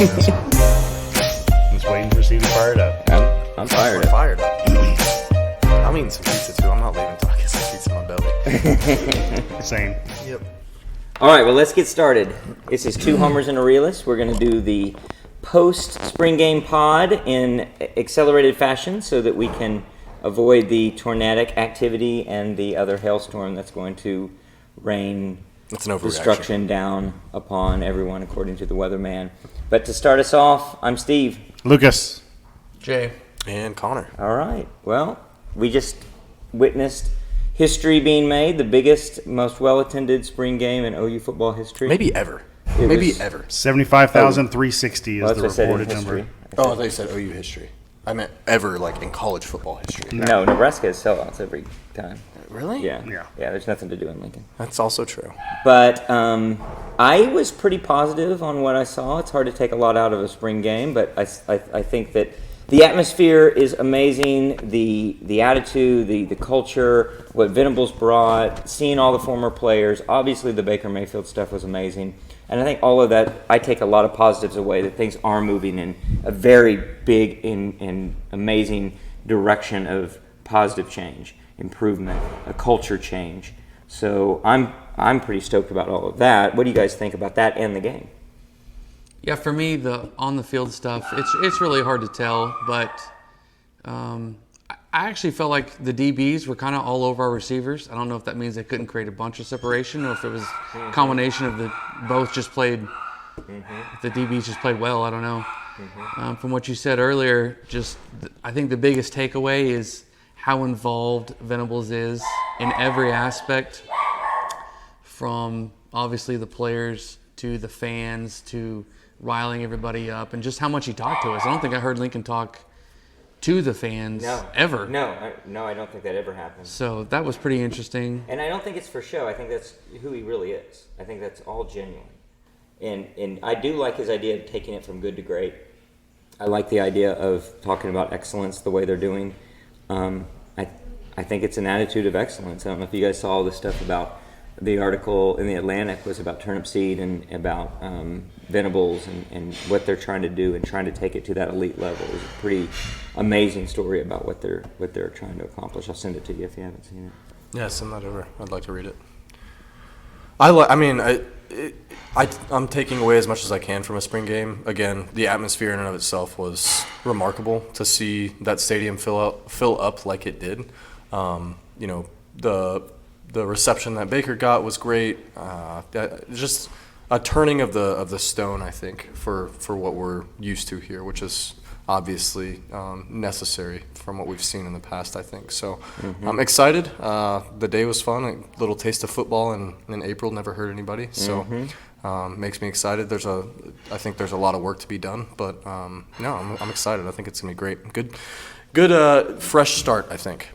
this one. Just waiting for Steve to fire it up. I'm fired up. Fired up. I'm eating some pizza too. I'm not leaving until I get some pizza in my belly. Same. Yep. All right, well, let's get started. This is Two Homers and a Realist. We're going to do the post-spring game pod in accelerated fashion so that we can avoid the tornadic activity and the other hailstorm that's going to rain It's an overreaction. destruction down upon everyone, according to the weatherman. But to start us off, I'm Steve. Lucas. Jay. And Connor. All right. Well, we just witnessed history being made, the biggest, most well-attended spring game in OU football history. Maybe ever. It Maybe was- ever. 75,360 Well, is the that's what I said in reported history. number. Oh, I thought you said OU history. I meant ever, like in college football history. No, Nebraska has sellouts every time. Really? Yeah. Yeah. There's nothing to do in Lincoln. That's also true. But I was pretty positive on what I saw. It's hard to take a lot out of a spring game, but I think that the atmosphere is amazing. The attitude, the culture, what Venables brought, seeing all the former players. Obviously, the Baker Mayfield stuff was amazing. And I think all of that, I take a lot of positives away, that things are moving in a very big and amazing direction of positive change, improvement, a culture change. So I'm pretty stoked about all of that. What do you guys think about that and the game? Yeah, for me, the on the field stuff, it's really hard to tell, but I actually felt like the DBs were kind of all over our receivers. I don't know if that means they couldn't create a bunch of separation or if it was a combination of the both just played. If the DBs just played well, I don't know. From what you said earlier, I think the biggest takeaway is how involved Venables is in every aspect, from obviously the players to the fans to riling everybody up, and just how much he talked to us. I don't think I heard Lincoln talk to the fans ever. No, I don't think that ever happened. So that was pretty interesting. And I don't think it's for show. I think that's who he really is. I think that's all genuine. And I do like his idea of taking it from good to great. I like the idea of talking about excellence the way they're doing. I think it's an attitude of excellence. I don't know if you guys saw all the stuff about the article in the Atlantic was about Turnip Seed and about Venables and what they're trying to do and trying to take it to that elite level. It was a pretty amazing story about what they're trying to accomplish. I'll send it to you if you haven't seen it. Yeah, send that over. I'd like to read it. I'm taking away as much as I can from a spring game. Again, the atmosphere in and of itself was remarkable to see that stadium fill up like it did. The reception that Baker got was great. Just a turning of the stone, I think, for what we're used to here, which is obviously necessary from what we've seen in the past, I think. So I'm excited. The day was fun. A little taste of football in April never hurt anybody. So makes me excited. I think there's a lot of work to be done, but no, I'm excited. I think it's gonna be great. Good fresh start, I think.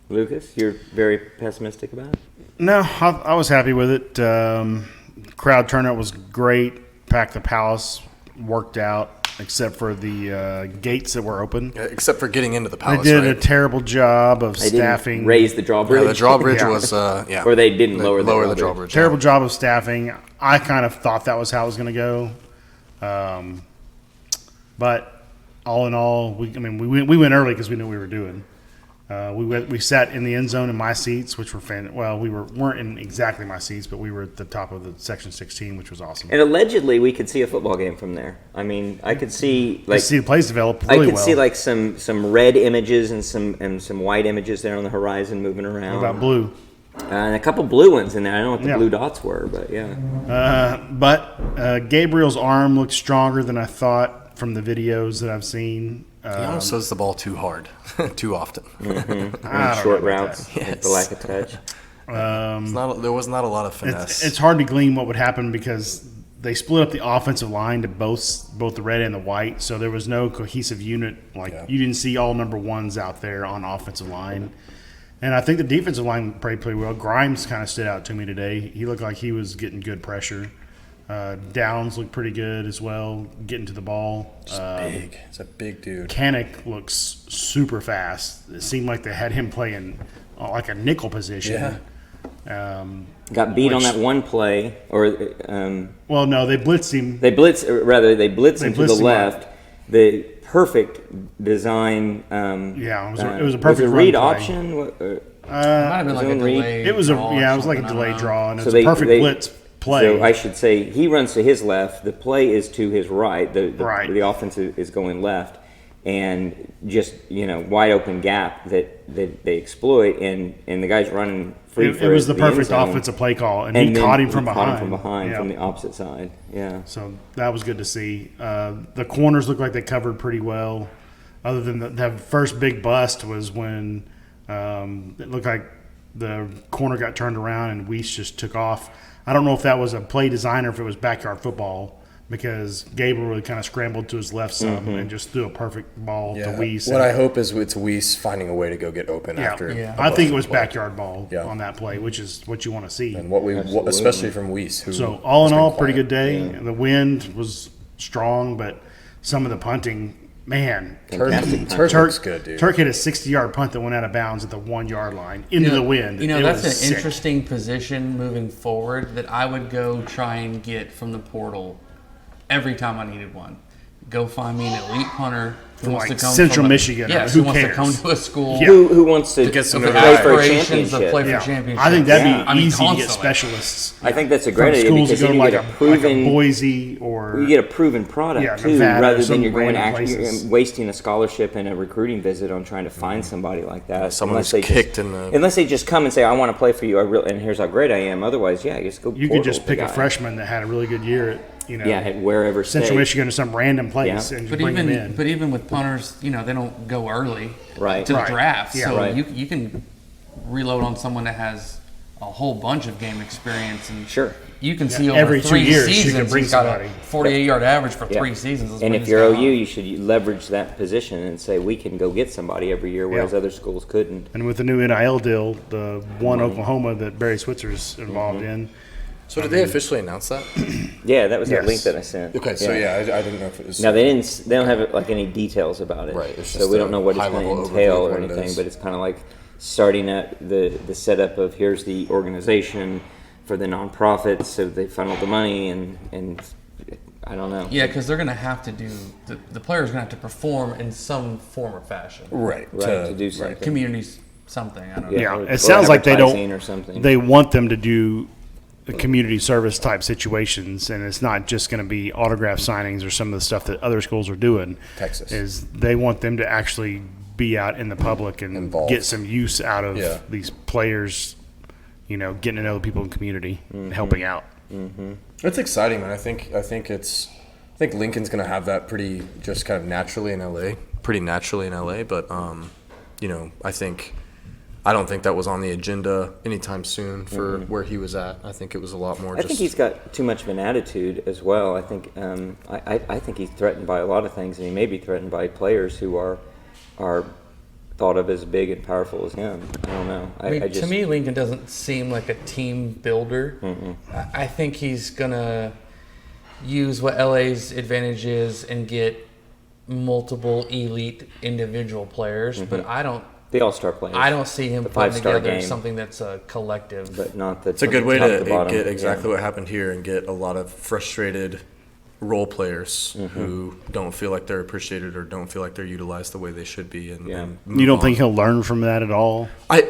Lucas, you're very pessimistic about it? No, I was happy with it. Crowd turnout was great. Packed the Palace, worked out, except for the gates that were open. Except for getting into the They Palace, did right? a terrible job of They staffing. didn't raise the drawbridge. Yeah, the drawbridge Yeah. was Or they didn't lower the drawbridge. Terrible job of staffing. I kind of thought that was how it was going to go. But all in all, we went early because we knew what we were doing. We sat in the end zone in my seats, which were we weren't in exactly my seats, but we were at the top of the section 16, which was awesome. And allegedly, we could see a football game from there. I mean, I could see You see the plays develop I really could well. see like some red images and some white images there on the horizon moving around. What about blue? And a couple blue ones in there. I don't know what the Yeah. blue dots were, but yeah. But Gabriel's arm looked stronger than I thought from the videos that I've seen. He almost throws the ball too hard, too often. I don't Short know about routes, that. with the lack of touch. There was not a lot of finesse. It's hard to glean what would happen because they split up the offensive line to both the red and the white, so there was no cohesive unit. You didn't see all number ones out there on offensive line. And I think the defensive line played pretty well. Grimes kind of stood out to me today. He looked like he was getting good pressure. Downs looked pretty good as well, getting to the ball. Big. It's a big dude. Kanik looks super fast. It seemed like they had him playing like a nickel position. Yeah. Got beat on which- that one play, or Well, no, they blitzed him. they blitz, or rather they blitz him to the blitzed him left. The perfect design. Yeah, it was a perfect Was it run read play. option? What, It might have been like a Zone read. delay. It was a draw or yeah, it was like a something, I delayed don't know. draw, and it So was they- a perfect they- blitz play. So I should say he runs to his left. The play is to his right. The Right. the offense is going left, and just wide open gap that they exploit, and the guy's running free. it for was the end perfect zone. offensive play call, and, And he then caught him from he behind. Caught him from behind, Yeah. from the opposite side. Yeah. So that was good to see. The corners looked like they covered pretty well. Other than the first big bust was when it looked like the corner got turned around and Weiss just took off. I don't know if that was a play design or if it was backyard football, because Gabriel really kind of scrambled to his left some and just threw a perfect ball to Weiss. What I hope is it's Weiss finding a way to go get open after. Yeah. I think it a was play. backyard ball Yeah. on that play, which is what you want to see. And especially from Weiss, who So all in has been all, pretty quiet. good day. The wind was strong, but some of the punting, man. Fantastic Turk Turk looks good, dude. Turk hit a 60-yard punt that went out of bounds at the 1 yard line into the wind. You know, It that's was an sick. interesting position moving forward that I would go try and get from the portal every time I needed one. Go find me an elite punter who From, wants like, to come Central from Michigan, Yes, who who wants to cares? come to a school Yeah. Who wants to get some with play for a aspirations to championship? play for Yeah. championship. I think that'd be I mean, easy to get constantly. specialists. I think that's a From great idea schools because that then go you to get like a proven Boise or you get a proven product Yeah, too, Nevada or rather than some you're going random actually places. wasting a scholarship and a recruiting visit on trying to find somebody like that. Someone Unless who's they kicked in the- unless they just come and say, "I want to play for you," and here's how great I am. Otherwise, yeah, just go. you could portal just the pick a guy. freshman that had a really good year at at wherever Central state. Michigan or some random place Yeah. and just But bring them even in. even with punters, they don't go early Right. to the Right. draft. Yeah. So Right. you can reload on someone that has a whole bunch of game experience, and Sure. you can see Every over 2 3 years you seasons can bring he's got somebody. a 48-yard average for Yeah. 3 seasons. Let's And bring if this you're guy OU, on. you should leverage that position and say we can go get somebody every year, whereas Yeah. other schools couldn't. And with the new NIL deal, the one Oklahoma that Barry Switzer's involved in, So did they officially announce that? Yeah, that was that Yes. link that I sent. Okay, so yeah, I didn't know if it was. Now they didn't. They don't have like any details about it, Right, it's so just we a don't know what it's going high-level to overview entail of or what it anything. is. But it's kind of like starting at the setup of here's the organization for the nonprofits, so they funnel the money and I don't know. Yeah, because they're going to have to do the player's going to have to perform in some form or fashion. right to do something. Communities, something. I don't know. yeah, or- it sounds like they advertising or something. don't. They want them to do community service type situations, and it's not just going to be autograph signings or some of the stuff that other schools are doing. Texas. Is they want them to actually be out in the public and Involved. get some use out of Yeah. these players. Getting to know the people in the community and helping out. It's exciting, man. I think Lincoln's gonna have that pretty just kind of naturally in LA. Pretty naturally in LA, but I don't think that was on the agenda anytime soon for where he was at. I think it was a lot more. I think he's got too much of an attitude as well. I think I think he's threatened by a lot of things, and he may be threatened by players who are thought of as big and powerful as him. I don't know. I mean, to me, Lincoln doesn't seem like a team builder. I think he's gonna use what LA's advantage is and get multiple elite individual players, but the all-star players. I don't see him The putting five-star together game. something that's a collective. but not the. It's a good way top to bottom. get exactly Yeah. what happened here and get a lot of frustrated role players who don't feel like they're appreciated or don't feel like they're utilized the way they should be. And, Yeah. and You don't move think on. he'll learn from that at all? I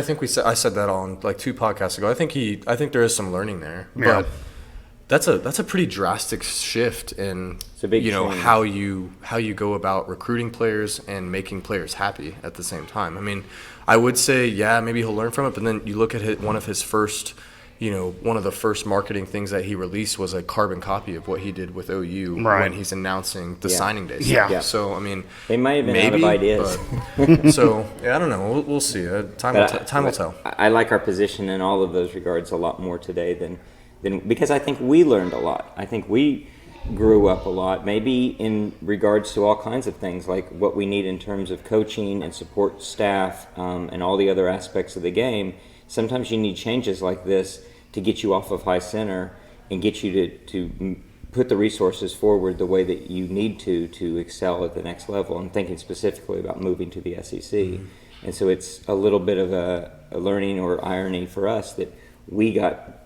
think I said that on like 2 podcasts ago. I think there is some learning there, Yeah. but that's a pretty drastic shift in It's a big change. how you go about recruiting players and making players happy at the same time. I mean, I would say maybe he'll learn from it, but then you look at one of his first. One of the first marketing things that he released was a carbon copy of what he did with OU Right. when he's announcing the Yeah. signing days. Yeah. Yeah. So I mean, They might have been out of maybe, ideas. but- so I don't know. We'll see. Time will tell. I like our position in all of those regards a lot more today than because I think we learned a lot. I think we grew up a lot, maybe in regards to all kinds of things like what we need in terms of coaching and support staff and all the other aspects of the game. Sometimes you need changes like this to get you off of high center and get you to put the resources forward the way that you need to excel at the next level. I'm thinking specifically about moving to the SEC. And so it's a little bit of a learning or irony for us that we got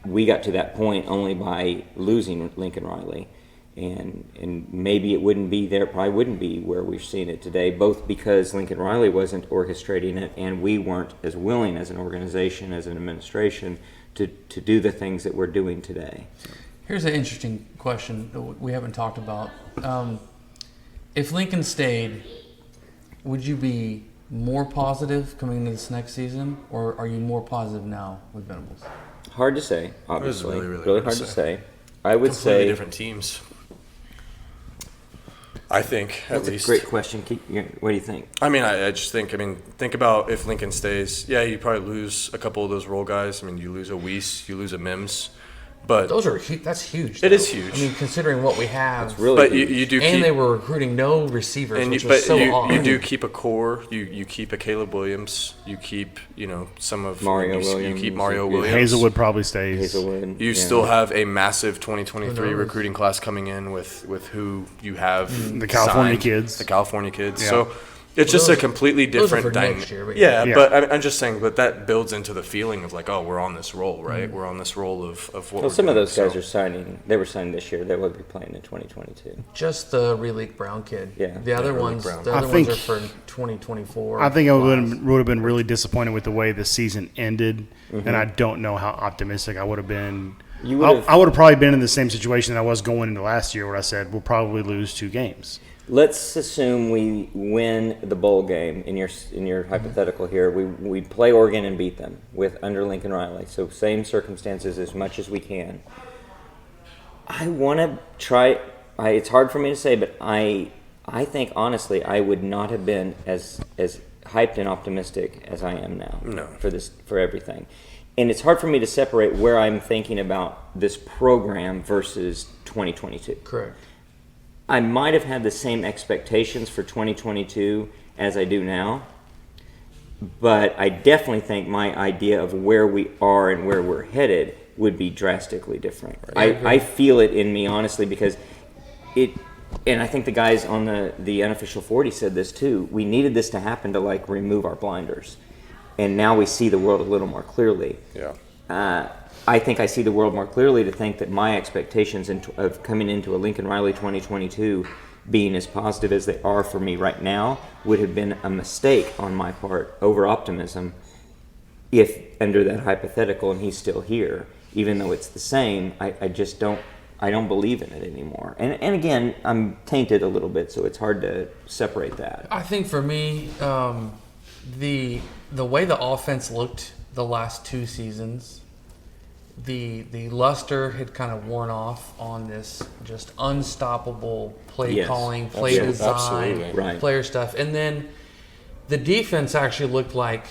to that point only by losing Lincoln Riley. And maybe it wouldn't be there, probably wouldn't be where we're seeing it today, both because Lincoln Riley wasn't orchestrating it and we weren't as willing as an organization, as an administration, to do the things that we're doing today. Here's an interesting question that we haven't talked about. If Lincoln stayed, would you be more positive coming into this next season, or are you more positive now with Venables? Hard to say, obviously. really hard to say. I would Completely say different teams. I think, at that's least. a great question. What do you think? I mean, I just think, think about if Lincoln stays. Yeah, you probably lose a couple of those role guys. I mean, you lose a Weiss, you lose a Mims. But Those are that's huge. It though. is huge. I mean, considering what we have, It's really but huge. you do and keep, they were recruiting no receivers, and which you, was but so you, odd. you do keep a core. You keep a Caleb Williams. You keep some of Mario you, Williams. You keep Mario Yeah. Williams. Hazelwood probably stays. Hazelwood. You yeah. still have a massive 2023 Who knows? recruiting class coming in with who you have The California signed, kids. The California kids. Yeah. So it's just Those- a completely those are different for dynamic. next year, but yeah, yeah. but I'm just saying, but that builds into the feeling of like, oh, we're on this roll, right? We're on this roll of what. Well, we're some of doing. those guys So- are signing. They were signed this year. They will be playing in 2022. Just the Relique Brown kid. Yeah. The other Relique ones, Brown. the I other think- ones are for 2024. I think I class. would have been really disappointed with the way the season ended, and I don't know how optimistic I would have been. You would've- I would have probably been in the same situation that I was going into last year, where I said we'll probably lose 2 games. Let's assume we win the bowl game in your hypothetical here. We play Oregon and beat them under Lincoln Riley. So same circumstances as much as we can. I want to try. It's hard for me to say, but I think honestly I would not have been as hyped and optimistic as I am now. No. For everything. And it's hard for me to separate where I'm thinking about this program versus 2022. Correct. I might have had the same expectations for 2022 as I do now, but I definitely think my idea of where we are and where we're headed would be drastically different. I feel it in me, honestly, because and I think the guys on the unofficial 40 said this too, we needed this to happen to like remove our blinders. And now we see the world a little more clearly. Yeah. I think I see the world more clearly to think that my expectations of coming into a Lincoln Riley 2022 being as positive as they are for me right now would have been a mistake on my part, over optimism, if under that hypothetical and he's still here. Even though it's the same, I just don't believe in it anymore. And again, I'm tainted a little bit, so it's hard to separate that. I think for me, the way the offense looked the last 2 seasons, the luster had kind of worn off on this just unstoppable play Yes. calling, play Absolutely. design, Absolutely. Right. player stuff. And then the defense actually looked like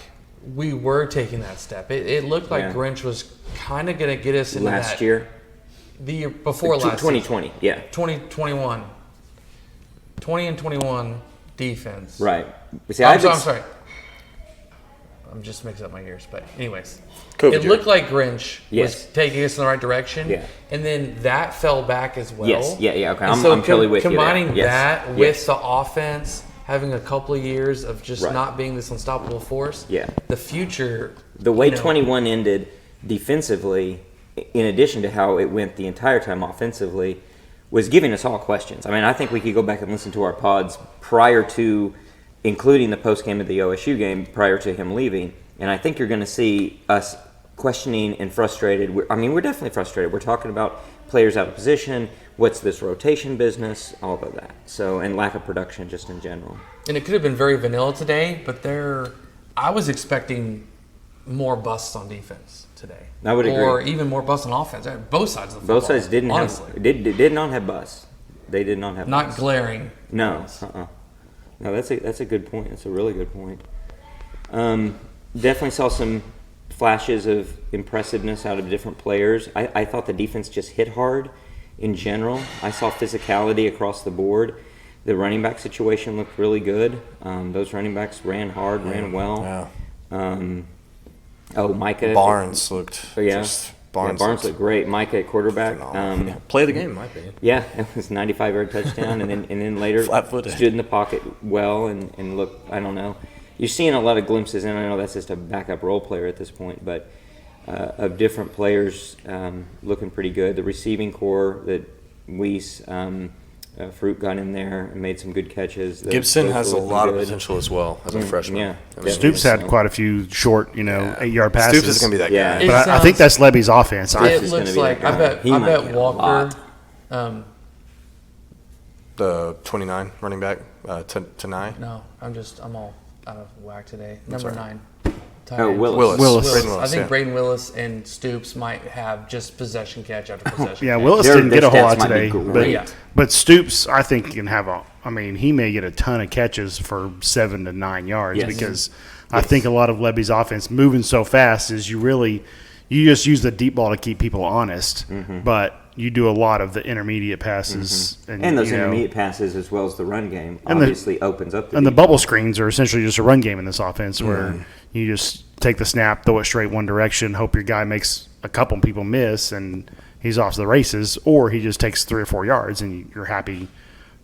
we were taking that step. It looked like Yeah. Grinch was kind of going to get us into Last that. year, The year before last 2020, yeah, 2021. 20 and 21 defense. right. See, I'm I've sorry. I'm just mixing up my years, but anyways, COVID it year. looked like Grinch Yes. was taking us in the right direction, Yeah. and then that fell back as well. Yes. Yeah, okay. And I'm so totally with you there. combining Yes. that with Yes. the offense having a couple of years of just Right. not being this unstoppable force. Yeah. The future. The way you know, 21 ended defensively, in addition to how it went the entire time offensively, was giving us all questions. I mean, I think we could go back and listen to our pods prior to, including the post game of the OSU game, prior to him leaving, and I think you're going to see us questioning and frustrated. We're definitely frustrated. We're talking about players out of position. What's this rotation business? All of that. So, and lack of production just in general. And it could have been very vanilla today, but I was expecting more busts on defense today. I would agree. Or even more busts on offense. Both sides of the football. Both sides didn't honestly. have did not have busts. They did not have Not busts. glaring. No, no. That's a good point. That's a really good point. Definitely saw some flashes of impressiveness out of different players. I thought the defense just hit hard in general. I saw physicality across the board. The running back situation looked really good. Those running backs ran hard, ran well. Yeah. Micah Barnes looked yeah. just Barnes looked great. Micah at quarterback. Play the game, in my opinion. Yeah, it was 95-yard touchdown, and then later Flat-footed. stood in the pocket well and looked. I don't know. You're seeing a lot of glimpses, and I know that's just a backup role player at this point, but of different players looking pretty good. The receiving core that Weiss, Fruit got in there and made some good catches. Gibson Those has a were looking lot of good. potential as well as a freshman. Yeah, I mean, definitely. Stoops had So- quite a few short, 8-yard passes. Stoops is going to be that Yeah. guy. It But I think sounds- that's Levy's offense. It's It gonna looks be like that I guy. bet He might get a Walker. lot. The 29 running back, Tanai. No, I'm all out of whack today. Number sorry. 9. Oh, Willis. Willis. Willis. Braden I Willis, think yeah. Braden Willis and Stoops might have just possession catch after possession. Yeah, catch. Willis Their- didn't their get a whole stats lot might be today, great. but Yeah. but Stoops, I think, can have a. I mean, he may get a ton of catches for 7 to 9 yards Yes. because I think a lot of Levy's offense moving so fast is you just use the deep ball to keep people honest, but you do a lot of the intermediate passes And those you know, intermediate passes, as well as the run game, And the- obviously opens up. And the defense. bubble screens are essentially just a run game in this offense where you just take the snap, throw it straight one direction, hope your guy makes a couple people miss, and he's off to the races, or he just takes 3 or 4 yards and you're happy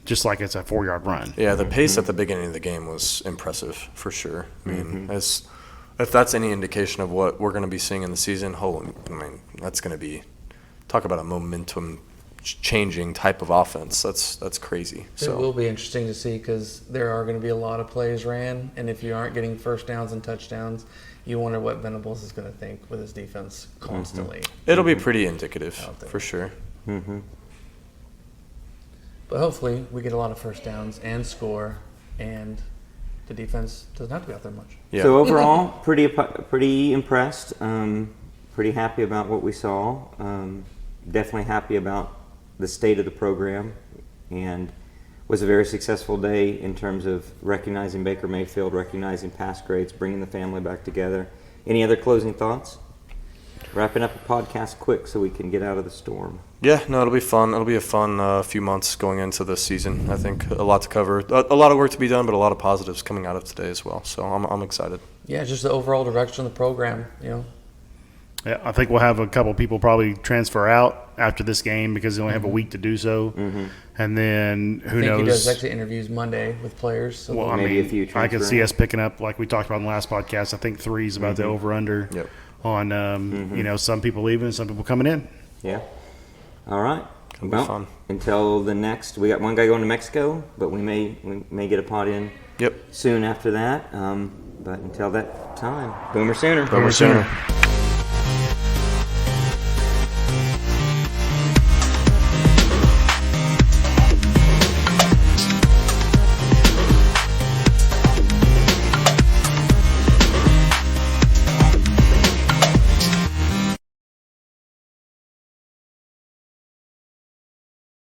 just like it's a 4-yard run. Yeah, the pace at the beginning of the game was impressive for sure. I mean, if that's any indication of what we're going to be seeing in the season, that's going to be talk about a momentum changing type of offense. That's crazy. It will be interesting to see because there are going to be a lot of plays ran, and if you aren't getting first downs and touchdowns, you wonder what Venables is going to think with his defense constantly. It'll be pretty indicative Out there. for sure. But hopefully, we get a lot of first downs and score, and the defense doesn't have to be out there much. Yeah. So overall, pretty impressed. Pretty happy about what we saw. Definitely happy about the state of the program, and was a very successful day in terms of recognizing Baker Mayfield, recognizing past grades, bringing the family back together. Any other closing thoughts? Wrapping up the podcast quick so we can get out of the storm. Yeah, no, it'll be fun. It'll be a fun few months going into this season. I think a lot to cover, a lot of work to be done, but a lot of positives coming out of today as well. So I'm excited. Yeah, just the overall direction of the program, Yeah, I think we'll have a couple people probably transfer out after this game because they only have a week to do so. And then who I think knows? he does actually interviews Monday with players. So Well, I Maybe mean, a few I could transfer see out. us picking up, like we talked about in the last podcast. I think 3 is about the over/under Yep. on some people leaving and some people coming in. Yeah. All right. It'll be fun. Until the next, we got one guy going to Mexico, but we may get a pod in Yep. soon after that. But until that time, Boomer Sooner. Boomer Sooner.